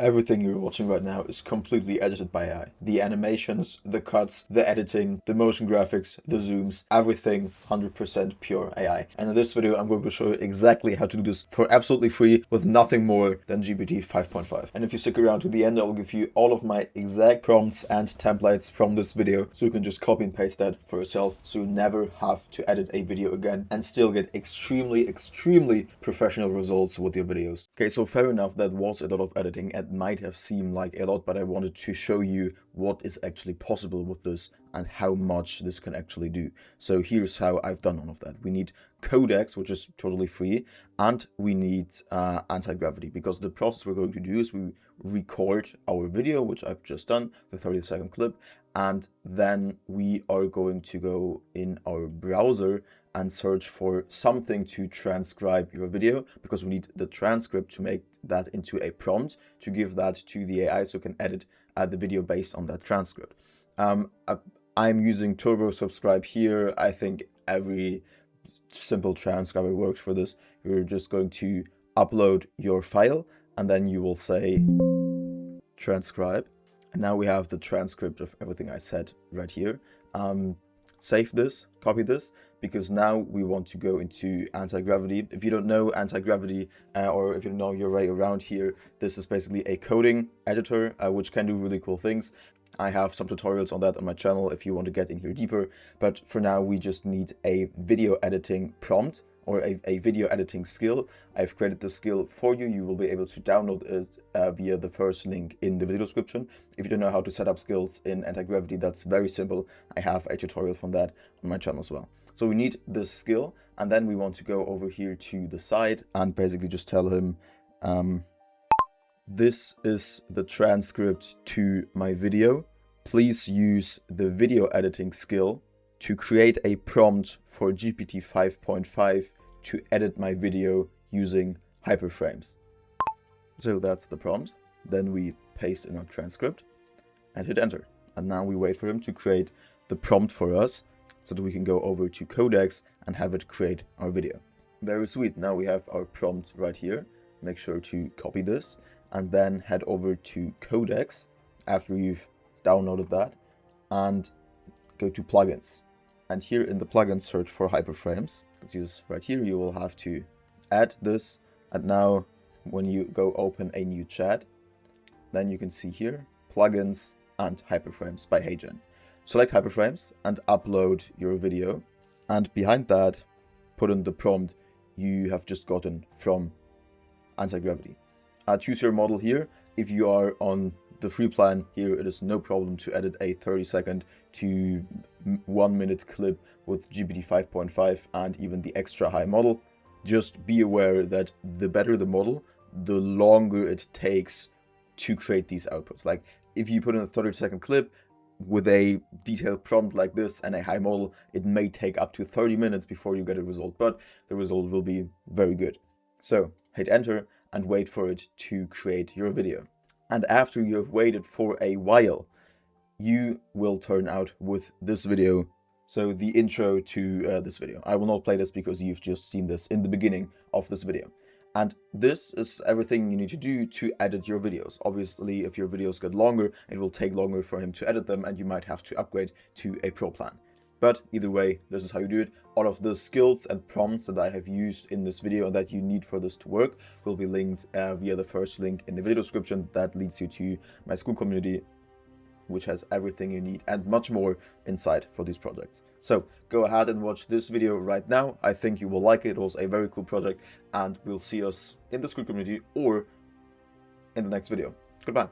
Everything you're watching right now is completely edited by AI. The animations, the cuts, the editing, the motion graphics, the zooms, everything 100% pure AI. And in this video, I'm going to show you exactly how to do this for absolutely free with nothing more than GPT 5.5. And if you stick around to the end, I'll give you all of my exact prompts and templates from this video, so you can just copy and paste that for yourself, so you never have to edit a video again and still get extremely professional results with your videos. Okay, so fair enough, that was a lot of editing and might have seemed like a lot, but I wanted to show you what is actually possible with this and how much this can actually do. So here's how I've done all of that. We need codecs, which is totally free, and we need anti-gravity, because the process we're going to do is we record our video, which I've just done, the 30-second clip, and then we are going to go in our browser and search for something to transcribe your video, because we need the transcript to make that into a prompt to give that to the AI so it can edit the video based on that transcript. I'm using Turbo Subscribe here. I think every simple transcriber works for this. You're just going to upload your file and then you will say transcribe. And now we have the transcript of everything I said right here. Save this, copy this, because now we want to go into anti-gravity. If you don't know anti-gravity, or if you don't know your way around here, this is basically a coding editor, which can do really cool things. I have some tutorials on that on my channel if you want to get in here deeper, but for now we just need a video editing prompt or a video editing skill. I've created the skill for you. You will be able to download it via the first link in the video description. If you don't know how to set up skills in anti-gravity, that's very simple. I have a tutorial from that on my channel as well. So we need this skill, and then we want to go over here to the side and basically just tell him, this is the transcript to my video. Please use the video editing skill to create a prompt for GPT 5.5 to edit my video using hyperframes. So that's the prompt. Then we paste in our transcript and hit enter. And now we wait for him to create the prompt for us so that we can go over to codecs and have it create our video. Very sweet. Now we have our prompt right here. Make sure to copy this and then head over to codecs after you've downloaded that and go to plugins. And here in the plugin, search for hyperframes. Let's use right here. You will have to add this. And now when you go open a new chat, then you can see here plugins and hyperframes by HeyGen. Select hyperframes and upload your video. And behind that, put in the prompt you have just gotten from anti-gravity. Choose your model here. If you are on the free plan here, it is no problem to edit a 30-second to 1 minute clip with GPT 5.5 and even the extra high model. Just be aware that the better the model, the longer it takes to create these outputs. Like if you put in a 30-second clip with a detailed prompt like this and a high model, it may take up to 30 minutes before you get a result, but the result will be very good. So hit enter and wait for it to create your video. And after you have waited for a while, you will turn out with this video. So the intro to this video. I will not play this because you've just seen this in the beginning of this video. And this is everything you need to do to edit your videos. Obviously, if your videos get longer, it will take longer for him to edit them and you might have to upgrade to a pro plan. But either way, this is how you do it. All of the skills and prompts that I have used in this video and that you need for this to work will be linked via the first link in the video description. That leads you to my school community, which has everything you need and much more inside for these projects. So go ahead and watch this video right now. I think you will like it. It was a very cool project, and we'll see us in the school community or in the next video. Goodbye.